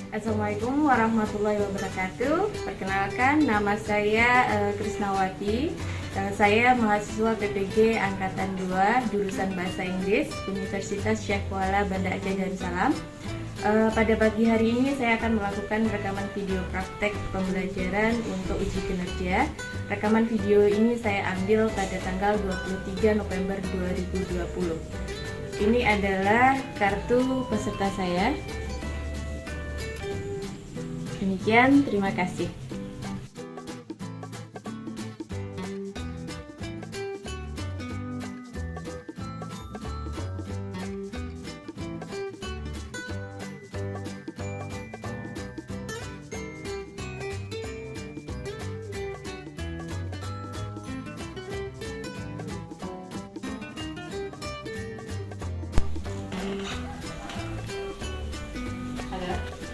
Assalamualaikum warahmatullahi wabarakatuh. Perkenalkan, nama saya Krisnawati. Saya mahasiswa PPG Angkatan 2, jurusan Bahasa Inggris, Universitas Syekh Kuala Banda Aceh Darussalam. Pada pagi hari ini saya akan melakukan rekaman video praktek pembelajaran untuk uji kinerja. Rekaman video ini saya ambil pada tanggal 23 November 2020. Ini adalah kartu peserta saya. Demikian, terima kasih.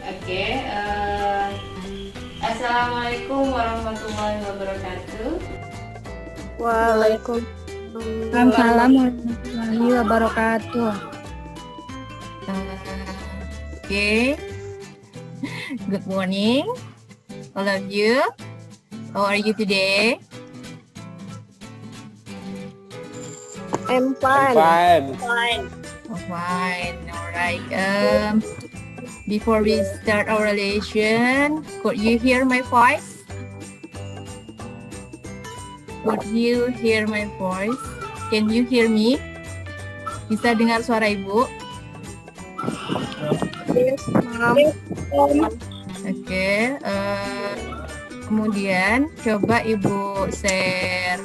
Oke, Assalamualaikum warahmatullahi wabarakatuh. Waalaikumsalam warahmatullahi wabarakatuh. Okay. Good morning, all of you. How are you today? I'm fine. Fine. All right. Before we start our lesson, could you hear my voice? Could you hear my voice? Can you hear me? Bisa dengar suara Ibu? Yes, ma'am. Oke. Kemudian coba Ibu share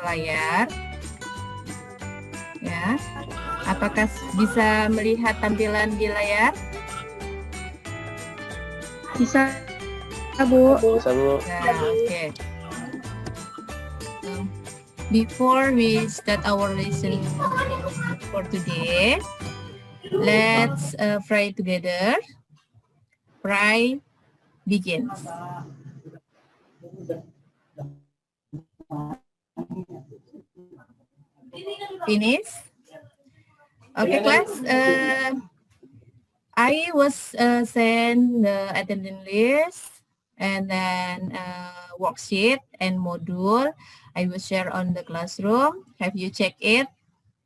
layar. Ya. Apakah bisa melihat tampilan di layar? Bisa, Bu. Nah, okay. Before we start our lesson for today, let's pray together. Pray begins. Finish. Okay, class. I was sent the attendance list and then worksheet and module. I will share on the classroom. Have you checked it?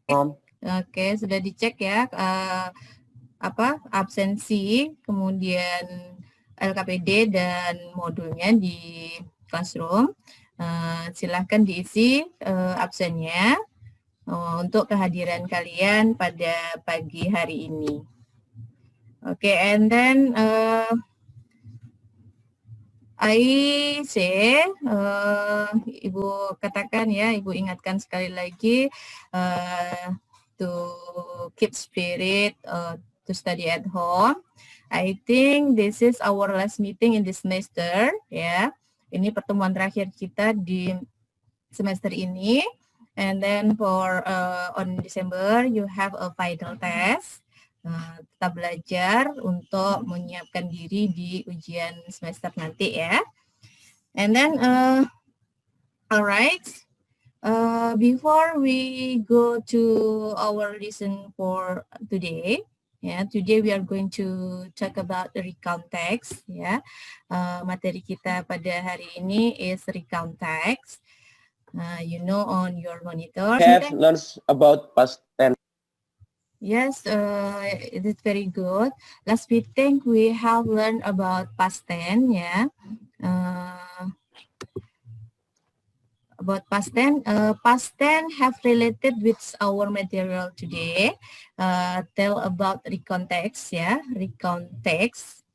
Oke, sudah dicek ya. Absensi, kemudian LKPD dan modulnya di classroom. Silahkan diisi absennya untuk kehadiran kalian pada pagi hari ini. Okay, and then I say, Ibu katakan ya, Ibu ingatkan sekali lagi to keep spirit to study at home. I think this is our last meeting in this semester, ya. Ini pertemuan terakhir kita di semester ini. And then for on December you have a final test. Tetap belajar untuk menyiapkan diri di ujian semester nanti ya. And then, alright, before we go to our lesson for today, today we are going to talk about the recount text. Materi kita pada hari ini is recount text. You know on your monitor. Have learned about past tense. Yes, it is very good. Last meeting we have learned about past tense, about past tense. Past tense have related with our material today. Tell about recount text, recount text.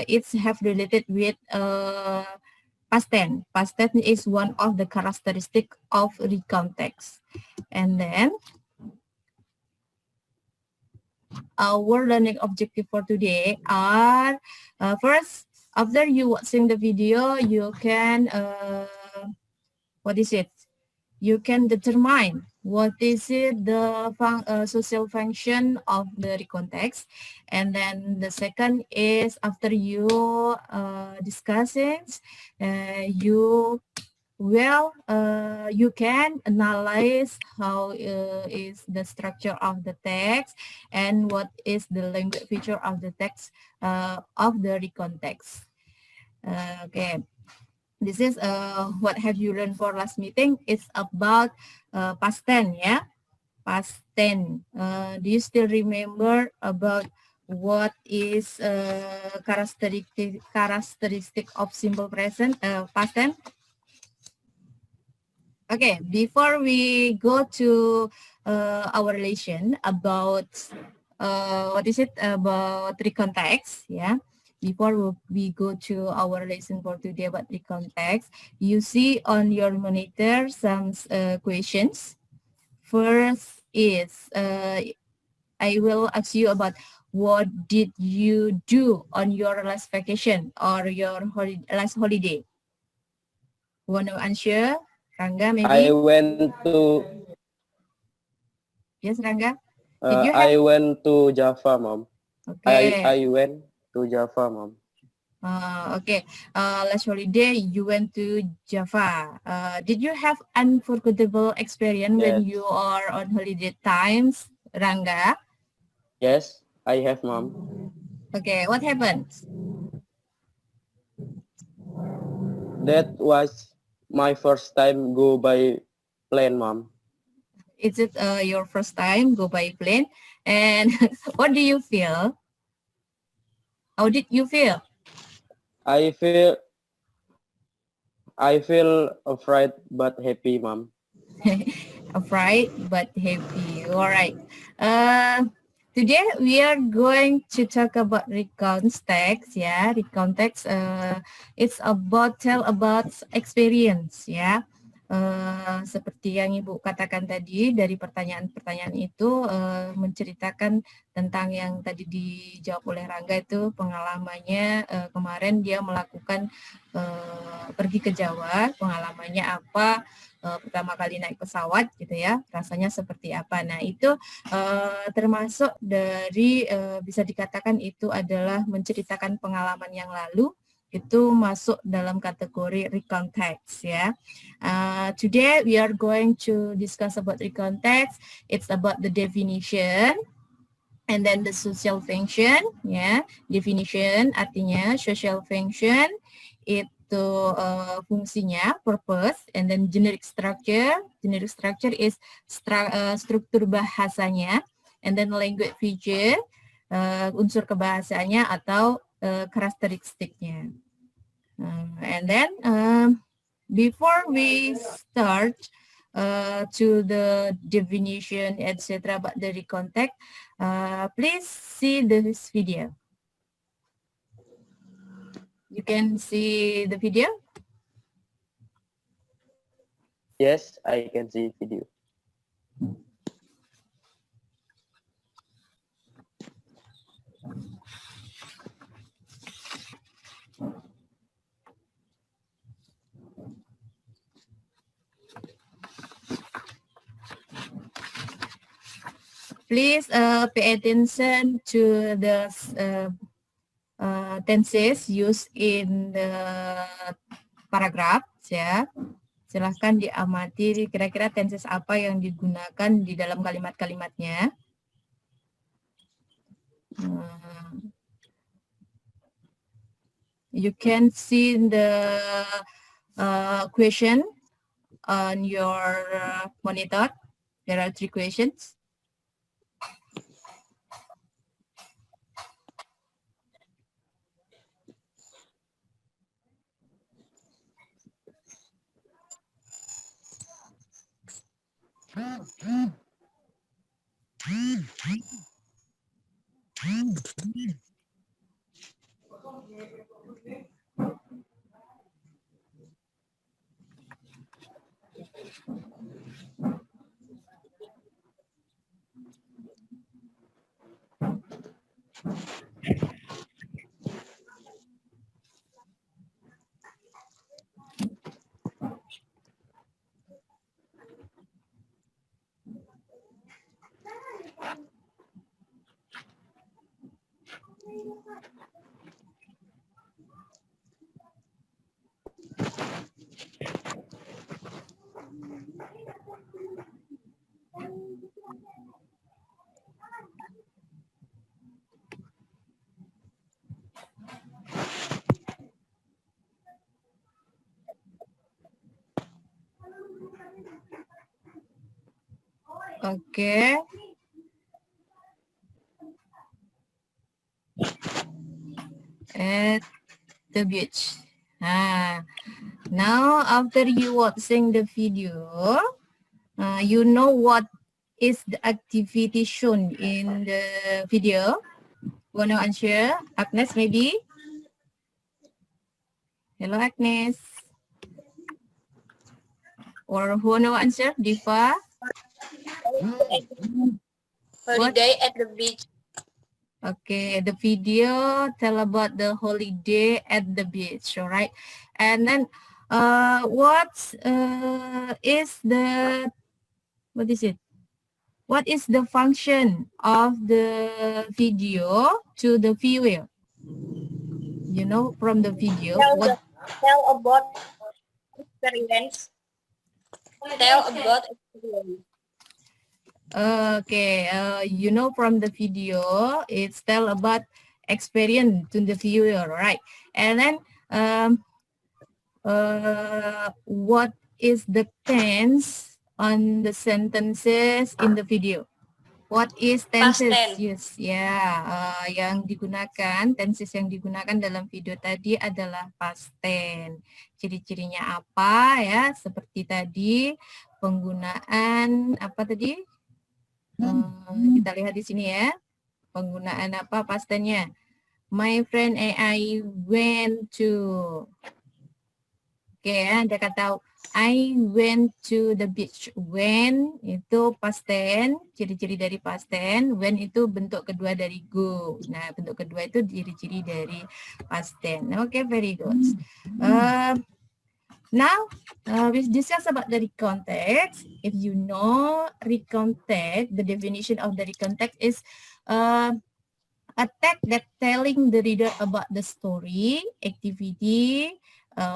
It's have related with past tense. Past tense is one of the characteristic of recount text. And then our learning objective for today are first, after you watching the video, you can you can determine what is it the social function of the recount text. And then the second is after you discussing, you well, you can analyze how is the structure of the text and what is the language feature of the text of the recon text. Okay, this is what have you learned for last meeting. It's about past tense, yeah, past tense. Do you still remember about what is characteristic of simple present past tense? Okay, before we go to our relation about what is it about recontext, yeah. Before we go to our lesson for today about recontext, you see on your monitor some questions. First is I will ask you about what did you do on your last vacation or your last holiday? Want to answer? Rangga, maybe? I went to Yes, Rangga. Did you have? I went to Java, Mom. Okay. I went to Java, Mom. Okay. Last holiday you went to Java. Did you have unforgettable experience when Yes. you are on holiday times, Rangga? Yes, I have, Mom. Okay. What happened? That was my first time go by plane, Mom. Is it your first time go by plane? And what do you feel? How did you feel? I feel afraid but happy, Mom. Afraid but happy. All right. Today we are going to talk about recontext. Yeah, recontext. It's about tell about experience. Ya. Seperti yang Ibu katakan tadi dari pertanyaan-pertanyaan itu menceritakan tentang yang tadi dijawab oleh Rangga itu pengalamannya kemarin dia melakukan pergi ke Jawa, pengalamannya apa? Pertama kali naik pesawat gitu ya, rasanya seperti apa. Nah itu termasuk dari bisa dikatakan itu adalah menceritakan pengalaman yang lalu, itu masuk dalam kategori recontext ya. Today we are going to discuss about recontext. It's about the definition and then the social function ya. Definition artinya social function itu fungsinya, purpose, and then generic structure. Generic structure is struktur bahasanya, and then language feature, unsur kebahasanya atau karakteristiknya. And then before we start to the definition, etc. about the recontext, please see this video. You can see the video? Yes, I can see video. Please pay attention to the tenses used in the paragraph ya. Silahkan diamati kira-kira tenses apa yang digunakan di dalam kalimat-kalimatnya. You can see the question on your monitor. There are 3 questions. Okay. At the beach. Now after you watching the video, you know what is the activity shown in the video? Wanna answer? Agnes maybe? Hello Agnes. Or who wanna answer? Diva? Holiday at the beach. Okay, the video tell about the holiday at the beach, all right? And then what is the, what is it? What is the function of the video to the viewer? You know, from the video, Tell about experience. Tell about experience. Okay, you know, from the video, it's tell about experience to the viewer, right? And then, what is the tense on the sentences in the video? What is tenses? Past tense. Yes, ya, yang digunakan, tenses yang digunakan dalam video tadi adalah past tense. Ciri-cirinya apa ya? Seperti tadi, penggunaan apa tadi? Kita lihat di sini ya. Penggunaan apa past tense-nya? My friend and I went to. Oke ya, ada kata I went to the beach. When itu past tense, ciri-ciri dari past tense. When itu bentuk kedua dari go. Nah, bentuk kedua itu ciri-ciri dari past tense. Oke, very good. Now, we discuss about the recontext. If you know recontext, the definition of the recontext is a text that telling the reader about the story, activity,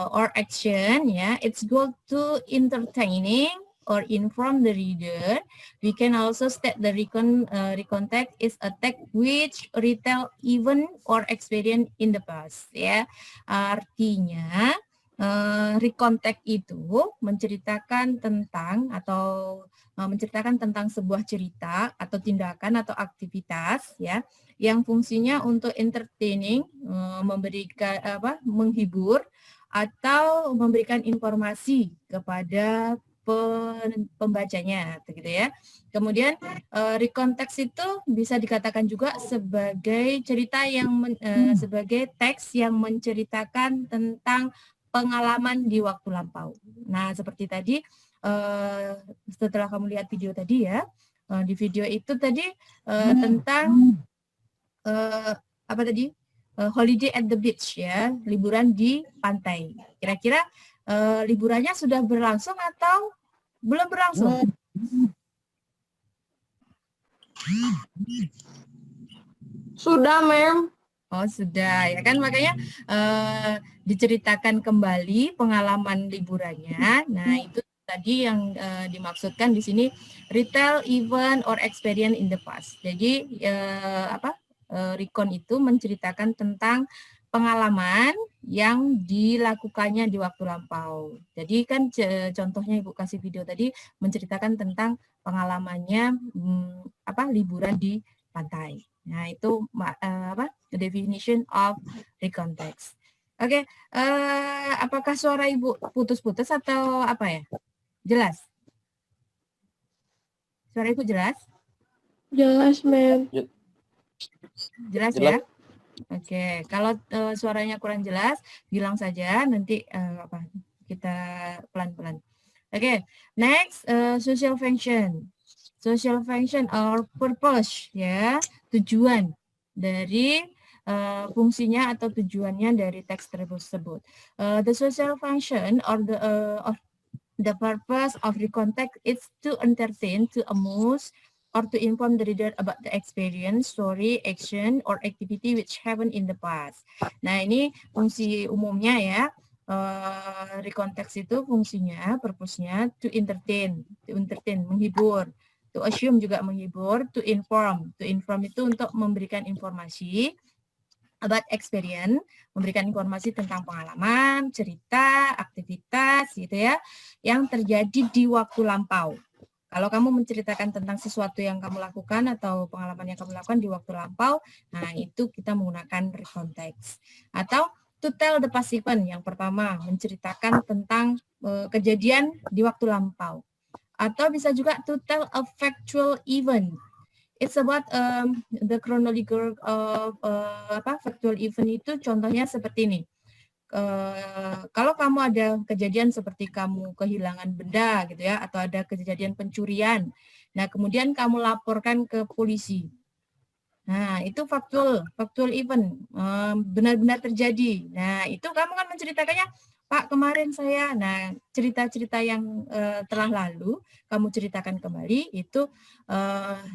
or action. Yeah, it's goal to entertaining or inform the reader. We can also state the recontext is a text which retell event or experience in the past. Ya, artinya recontext itu menceritakan tentang atau menceritakan tentang sebuah cerita atau tindakan atau aktivitas ya yang fungsinya untuk entertaining, memberikan menghibur atau memberikan informasi kepada pembacanya gitu ya. Kemudian recontext itu bisa dikatakan juga sebagai cerita yang sebagai teks yang menceritakan tentang pengalaman di waktu lampau. Nah, seperti tadi setelah kamu lihat video tadi ya, di video itu tadi tentang apa tadi? Holiday at the beach ya, liburan di pantai. Kira-kira liburannya sudah berlangsung atau belum berlangsung? Sudah, Ma'am. Oh, sudah ya kan, makanya diceritakan kembali pengalaman liburannya. Nah, itu tadi yang dimaksudkan di sini retell event or experience in the past. Jadi recon itu menceritakan tentang pengalaman yang dilakukannya di waktu lampau. Jadi kan contohnya Ibu kasih video tadi menceritakan tentang pengalamannya liburan di pantai. Nah, itu the definition of recontext. Oke, apakah suara Ibu putus-putus atau apa ya? Jelas? Suara Ibu jelas? Jelas, Ma'am. Jelas ya? Oke, kalau suaranya kurang jelas, bilang saja, nanti kita pelan-pelan. Oke, next, social function. Social function or purpose, ya, tujuan dari fungsinya atau tujuannya dari teks tersebut. The social function or the purpose of recontext is to entertain, to amuse, or to inform the reader about the experience, story, action, or activity which happened in the past. Nah, ini fungsi umumnya ya. Recontext itu fungsinya, purpose-nya to entertain, menghibur, to assume juga menghibur, to inform itu untuk memberikan informasi, about experience, memberikan informasi tentang pengalaman, cerita, aktivitas gitu ya, yang terjadi di waktu lampau. Kalau kamu menceritakan tentang sesuatu yang kamu lakukan atau pengalaman yang kamu lakukan di waktu lampau, nah itu kita menggunakan recontext. Atau to tell the past event, yang pertama menceritakan tentang kejadian di waktu lampau. Atau bisa juga to tell a factual event. It's about the chronological of factual event itu contohnya seperti ini. Kalau kamu ada kejadian seperti kamu kehilangan benda gitu ya, atau ada kejadian pencurian, nah kemudian kamu laporkan ke polisi. Nah itu factual event, benar-benar terjadi. Nah itu kamu kan menceritakannya, Pak kemarin saya, nah cerita-cerita yang telah lalu kamu ceritakan kembali itu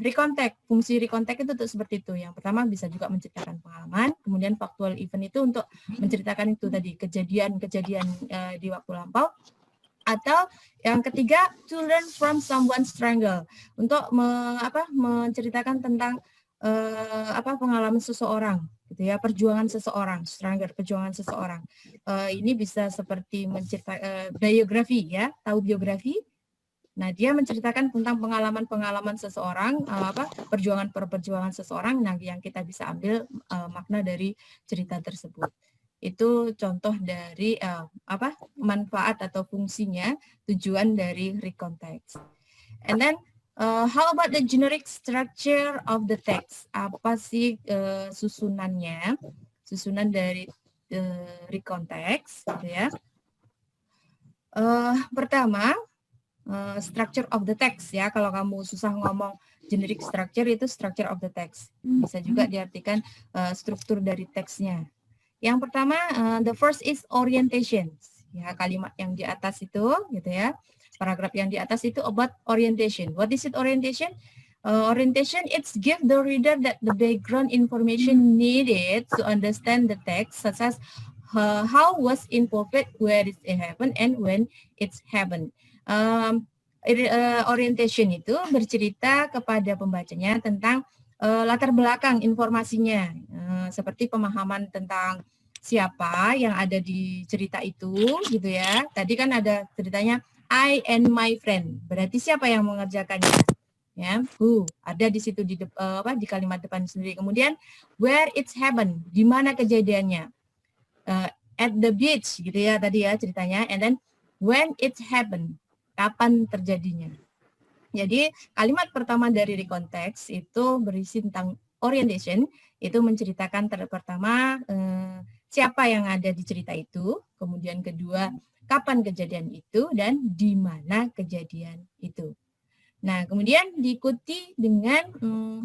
recontact. Fungsi recontact itu untuk seperti itu. Yang pertama bisa juga menceritakan pengalaman, kemudian factual event itu untuk menceritakan itu tadi kejadian-kejadian di waktu lampau. Atau yang ketiga to learn from someone's struggle, untuk menceritakan tentang pengalaman seseorang gitu ya, perjuangan seseorang, perjuangan seseorang. Ini bisa seperti menceritakan biografi ya, tahu biografi? Nah, dia menceritakan tentang pengalaman seseorang, perjuangan seseorang, nah yang kita bisa ambil makna dari cerita tersebut. Itu contoh dari manfaat atau fungsinya, tujuan dari recontext. And then how about the generic structure of the text? Apa sih susunannya? Susunan dari recontext, gitu ya. Pertama, structure of the text ya. Kalau kamu susah ngomong generic structure, itu structure of the text. Bisa juga diartikan struktur dari teksnya. Yang pertama, the first is orientation. Ya, kalimat yang di atas itu, gitu ya. Paragraf yang di atas itu about orientation. What is it orientation? Orientation, it's give the reader that the background information needed to understand the text, such as how was involved, where it happened, and when it's happened. Orientation itu bercerita kepada pembacanya tentang latar belakang informasinya, seperti pemahaman tentang siapa yang ada di cerita itu, gitu ya. Tadi kan ada ceritanya I and my friend. Berarti siapa yang mengerjakannya? Ya, who ada di situ di kalimat depan sendiri. Kemudian where it's happened, di mana kejadiannya? At the beach, gitu ya tadi ya ceritanya. And then when it happened, kapan terjadinya? Jadi kalimat pertama dari recontext itu berisi tentang orientation, itu menceritakan pertama siapa yang ada di cerita itu, kemudian kedua kapan kejadian itu, dan di mana kejadian itu. Nah, kemudian diikuti dengan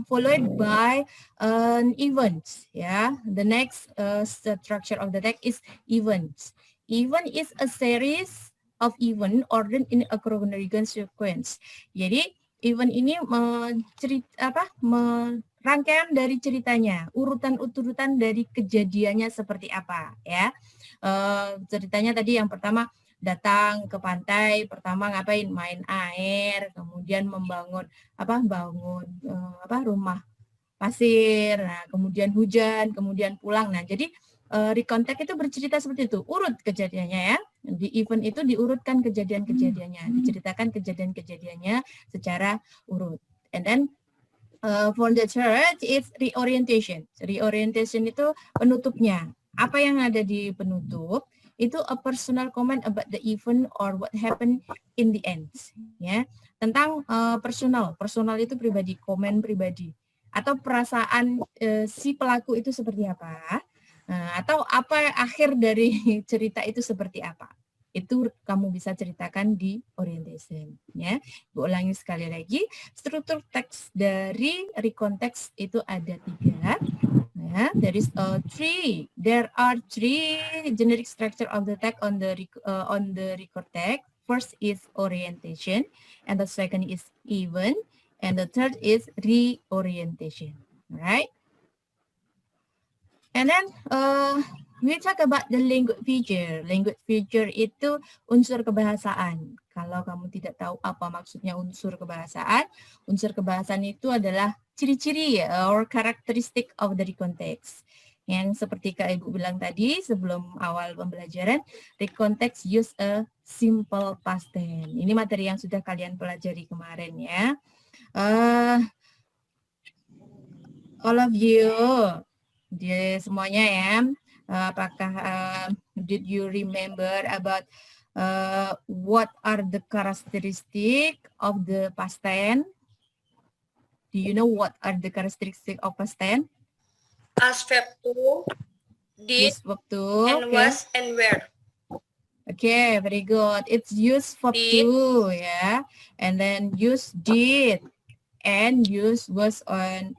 followed by events. Ya, the next structure of the text is events. Event is a series of event ordered in a chronological sequence. Jadi event ini rangkaian dari ceritanya, urutan dari kejadiannya seperti apa, ya. Ceritanya tadi yang pertama datang ke pantai, pertama ngapain? Main air, kemudian membangun rumah pasir, nah kemudian hujan, kemudian pulang. Nah, jadi recontext itu bercerita seperti itu, urut kejadiannya ya. Di event itu diurutkan kejadian-kejadiannya, diceritakan kejadian-kejadiannya secara urut. And then for the third, it's reorientation. Reorientation itu penutupnya. Apa yang ada di penutup? Itu a personal comment about the event or what happened in the end. Ya, tentang personal itu pribadi, komen pribadi, atau perasaan si pelaku itu seperti apa, atau apa akhir dari cerita itu seperti apa. Itu kamu bisa ceritakan di orientation. Ya, ulangi sekali lagi, struktur teks dari recontext itu ada 3. There are three generic structure of the text on the recontext. First is orientation, and the second is event, and the third is reorientation. Right? And then we talk about the language feature. Language feature itu unsur kebahasaan. Kalau kamu tidak tahu apa maksudnya unsur kebahasaan itu adalah ciri-ciri or characteristic of the recontext. Yang seperti Kak Ibu bilang tadi sebelum awal pembelajaran, recontext use a simple past tense. Ini materi yang sudah kalian pelajari kemarin ya. All of you, semuanya ya, apakah did you remember about what are the characteristic of the past tense? Do you know what are the characteristic of past tense? As verb to, did, Use verb to, and okay. was, and were. Okay, very good. It's use verb Did. to, yeah, and then use did, and use was on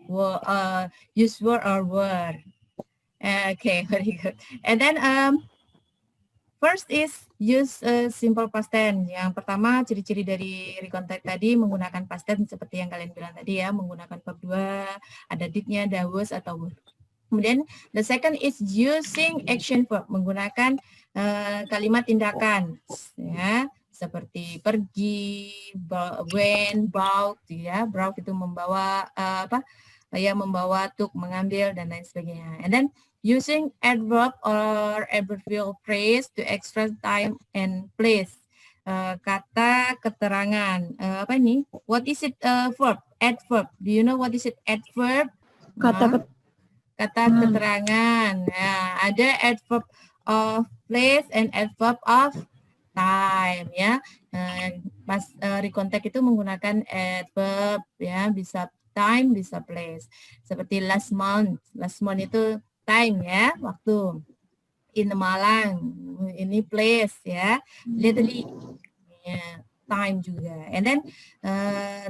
use were or were. Okay, very good. And then first is use simple past tense. Yang pertama ciri-ciri dari recontact tadi menggunakan past tense seperti yang kalian bilang tadi ya, menggunakan verb 2, ada did-nya, ada was atau were. Kemudian the second is using action verb, menggunakan kalimat tindakan ya, seperti pergi, went, brought ya. Brought itu membawa membawa, took, mengambil dan lain sebagainya. And then using adverb or adverbial phrase to express time and place. Kata keterangan. Apa ini? What is it verb? Adverb. Do you know what is it adverb? Kata keterangan. Nah, ada adverb of place and adverb of time ya. Pas recontact itu menggunakan adverb ya, bisa time, bisa place. Seperti last month. Last month itu time ya, waktu. In Malang, ini place ya. Lately ya, time juga. And then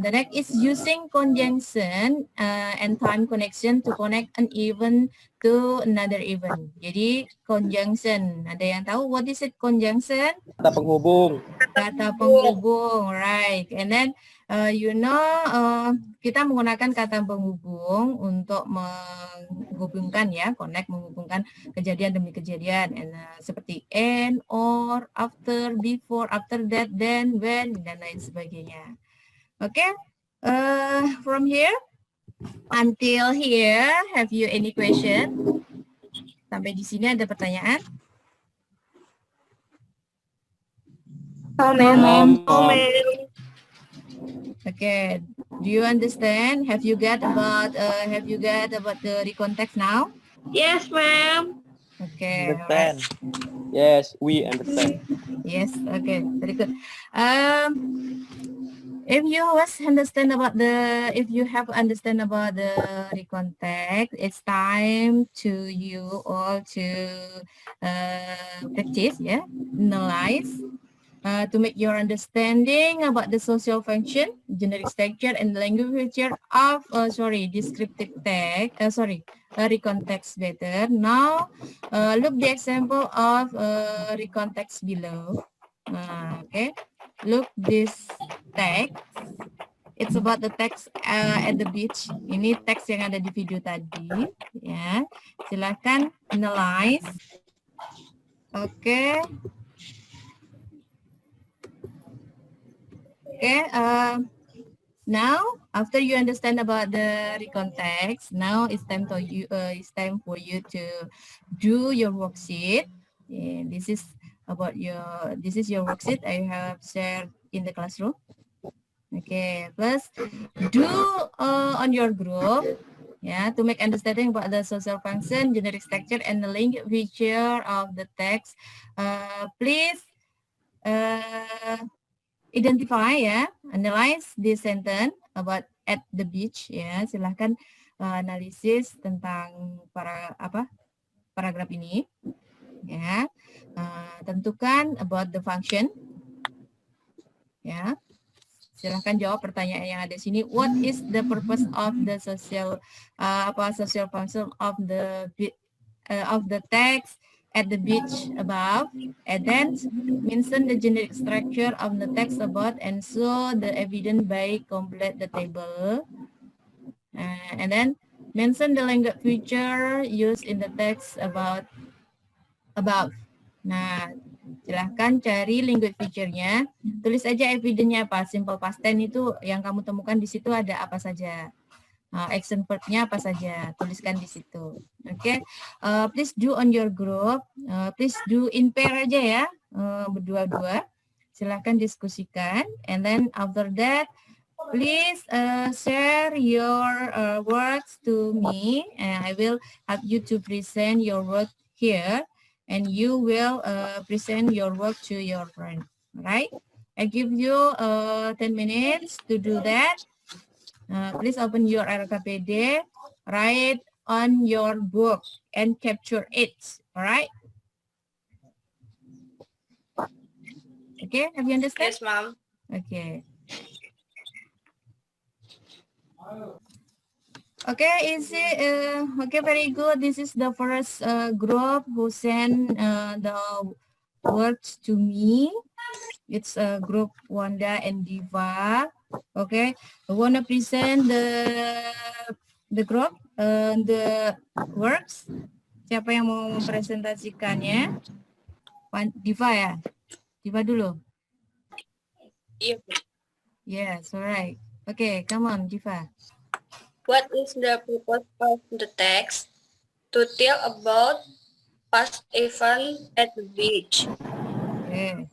the next is using conjunction and time connection to connect an event to another event. Jadi conjunction, ada yang tahu what is it conjunction? Kata penghubung. Kata penghubung, right. And then kita menggunakan kata penghubung untuk menghubungkan ya, connect, menghubungkan kejadian demi kejadian. And, seperti and, or, after, before, after that, then, when, dan lain sebagainya. Oke, from here until here, have you any question? Sampai di sini ada pertanyaan? Okay, do you understand? Have you got about the recontext now? Yes, ma'am. Okay. Understand. Yes, we understand. Yes, okay, very good. If you understand about the recontact, it's time to you all to practice, yeah, analyze. To make your understanding about the social function, generic structure, and language feature of descriptive text, recontext better. Now, look the example of recontext below. Okay, look this text. It's about the text at the beach. Ini teks yang ada di video tadi. Ya, silakan analyze. Okay. Okay, now after you understand about the recontext, now it's time for you. To do your worksheet. Yeah, this is your worksheet I have shared in the classroom. Okay, plus do on your group. Yeah, to make understanding about the social function, generic structure, and the language feature of the text. Please. Identify ya, analyze this sentence about at the beach ya. Silahkan analisis tentang paragraf ini ya. Tentukan about the function ya. Silahkan jawab pertanyaan yang ada di sini. What is the purpose of the social function of the text at the beach above, and then mention the generic structure of the text about and show the evidence by complete the table, and then mention the language feature used in the text about above. Nah, silahkan cari language feature-nya. Tulis aja evidence-nya apa. Simple past tense itu yang kamu temukan di situ ada apa saja. Action verb-nya apa saja. Tuliskan di situ. Oke. Please do on your group. Please do in pair aja ya. Berdua-dua. Silahkan diskusikan. And then after that, please share your works to me. And I will help you to present your work here. And you will present your work to your friend, right? I give you 10 minutes to do that. Please open your RKPD, write on your book and capture it, all right? Okay, have you understand? Yes, ma'am. Okay. Okay, is it okay? Very good. This is the first group who sent the works to me. It's group Wanda and Diva. Okay, I wanna present the group the works. Siapa yang mau mempresentasikannya? Diva ya. Diva dulu. Iya. Yes, alright. Okay, come on, Diva. What is the purpose of the text? To tell about past event at the beach. Okay.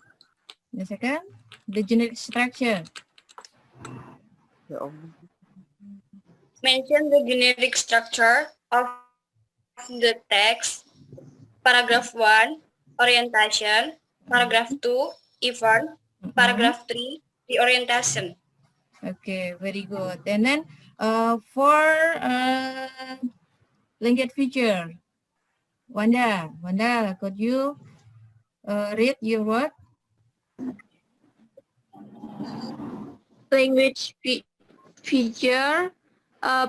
The second, the generic structure. Mention the generic structure of the text. Paragraph 1, orientation. Paragraph 2, event. Paragraph 3, the orientation. Okay, very good. And then for language feature, Wanda, could you read your word? Language feature,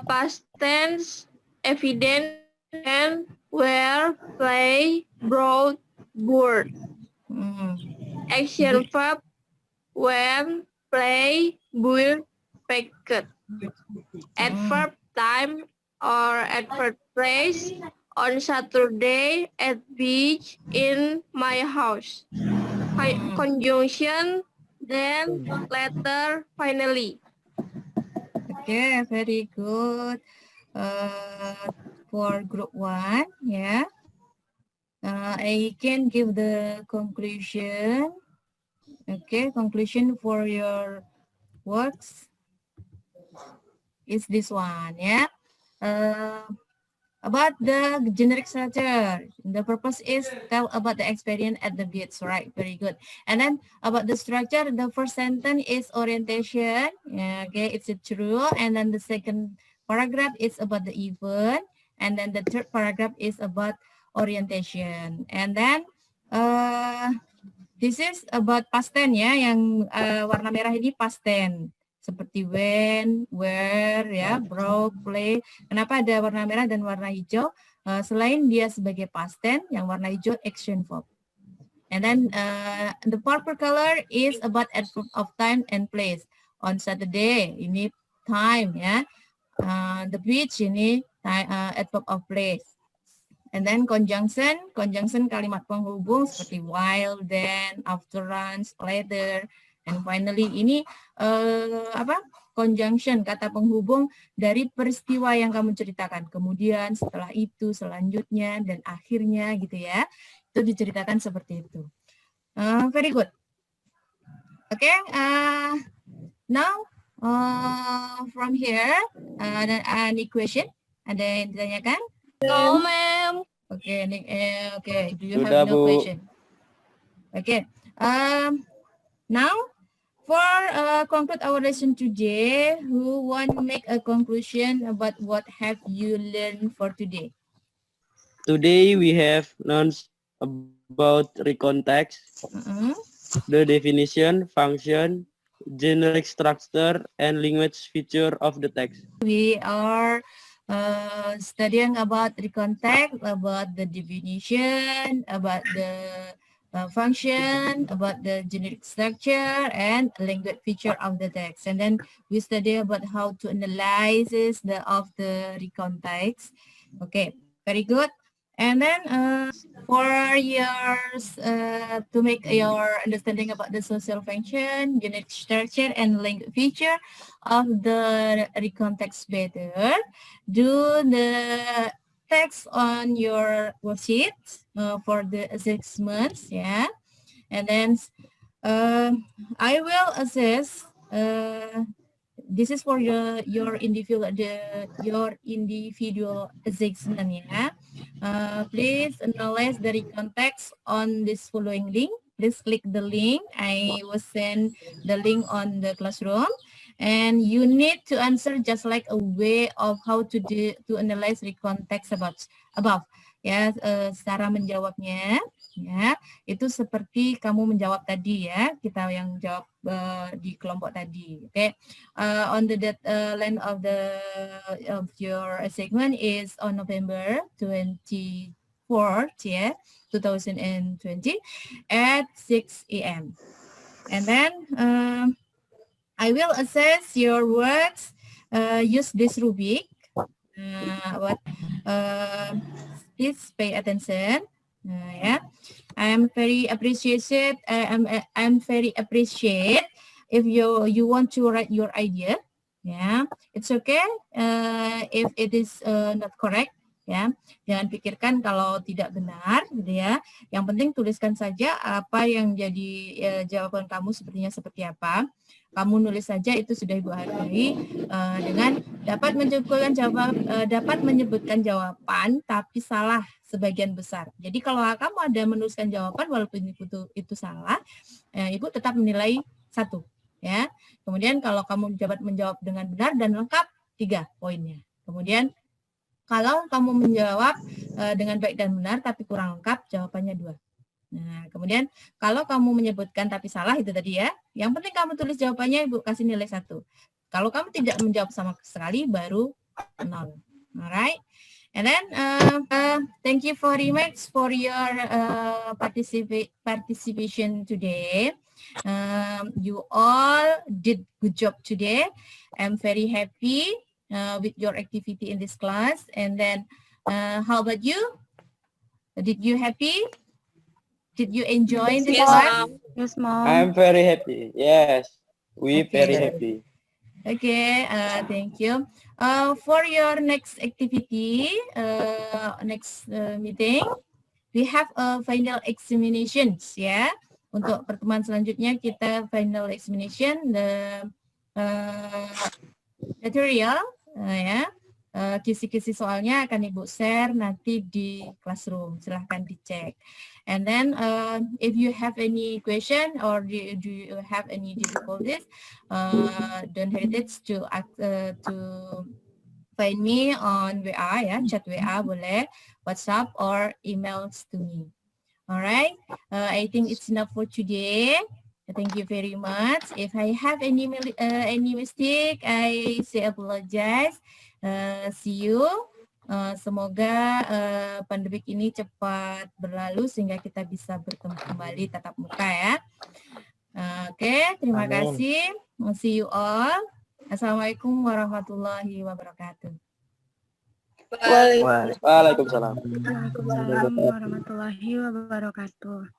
past tense, evidence, and where, play, brought, word. Action verb, when, play, build, packet. Adverb time or adverb place, on Saturday at beach in my house. Conjunction, then, later, finally. Okay, very good. For group 1, yeah. I can give the conclusion. Okay, conclusion for your works is this one, yeah. About the generic structure, the purpose is tell about the experience at the beach, right? Very good. And then about the structure, the first sentence is orientation. Yeah, okay, it's true. And then the second paragraph is about the event. And then the third paragraph is about orientation. And then this is about past tense ya, yang warna merah ini past tense. Seperti when, where, ya, brought, play. Kenapa ada warna merah dan warna hijau? Selain dia sebagai past tense, yang warna hijau action verb. And then the purple color is about adverb of time and place. On Saturday, ini time ya. The beach ini adverb of place. And then conjunction kalimat penghubung seperti while, then, after runs, later, and finally. Ini conjunction, kata penghubung dari peristiwa yang kamu ceritakan. Kemudian, setelah itu, selanjutnya, dan akhirnya gitu ya. Itu diceritakan seperti itu. Very good. Okay, now from here, any question? Ada yang ditanyakan? No, ma'am. Okay, okay. Do you Sudah, have no Bu. question? Okay. Now, for conclude our lesson today, who want to make a conclusion about what have you learned for today? Today we have learned about recontext, the definition, function, generic structure, and language feature of the text. We are studying about recontext, about the definition, about the function, about the generic structure, and language feature of the text. And then we study about how to analyze the recontext. Okay, very good. And then for to make your understanding about the social function, unit structure, and link feature of the recontext better, do the text on your worksheet for the assessments, yeah. And then I will assess. This is for your individual assessment, yeah. Please analyze the context on this following link. Please click the link. I will send the link on the classroom, and you need to answer just like a way of how to analyze the context above. Ya, cara menjawabnya, ya, itu seperti kamu menjawab tadi ya, kita yang jawab di kelompok tadi. Oke, on the length of your segment is on November 24th, yeah, 2020 at 6 a.m. And then I will assess your words. Use this rubric. Please pay attention. Yeah, I am very appreciated. I'm very appreciate if you want to write your idea. Yeah, it's okay if it is not correct. Ya, jangan pikirkan kalau tidak benar, gitu ya. Yang penting tuliskan saja apa yang jadi jawaban kamu sepertinya seperti apa. Kamu nulis saja, itu sudah Ibu hargai dengan dapat menyebutkan jawaban tapi salah sebagian besar. Jadi kalau kamu ada menuliskan jawaban walaupun itu salah, Ibu tetap menilai 1, ya. Kemudian kalau kamu dapat menjawab dengan benar dan lengkap, 3 poinnya. Kemudian kalau kamu menjawab dengan baik dan benar tapi kurang lengkap, jawabannya 2. Nah, kemudian kalau kamu menyebutkan tapi salah, itu tadi ya. Yang penting kamu tulis jawabannya, Ibu kasih nilai 1. Kalau kamu tidak menjawab sama sekali, baru 0. Alright. And then thank you very much for your participation today. You all did good job today. I'm very happy with your activity in this class. And then how about you? Did you happy? Did you enjoy this class? Yes, Mom. I'm very happy. Yes, we Okay. very happy. Okay, thank you. For your next activity, next meeting, we have a final examinations, ya. Untuk pertemuan selanjutnya kita final examination, the material, ya. Kisi-kisi soalnya akan Ibu share nanti di classroom. Silahkan dicek. And then if you have any question or do you have any difficulties, don't hesitate to find me on WA, ya, chat WA boleh, WhatsApp or emails to me. Alright, I think it's enough for today. Thank you very much. If I have any mistake, I say apologize. See you. Semoga pandemik ini cepat berlalu sehingga kita bisa bertemu kembali tatap muka, ya. Oke, terima kasih. See you all. Assalamualaikum warahmatullahi wabarakatuh. Waalaikumsalam. Waalaikumsalam warahmatullahi wabarakatuh.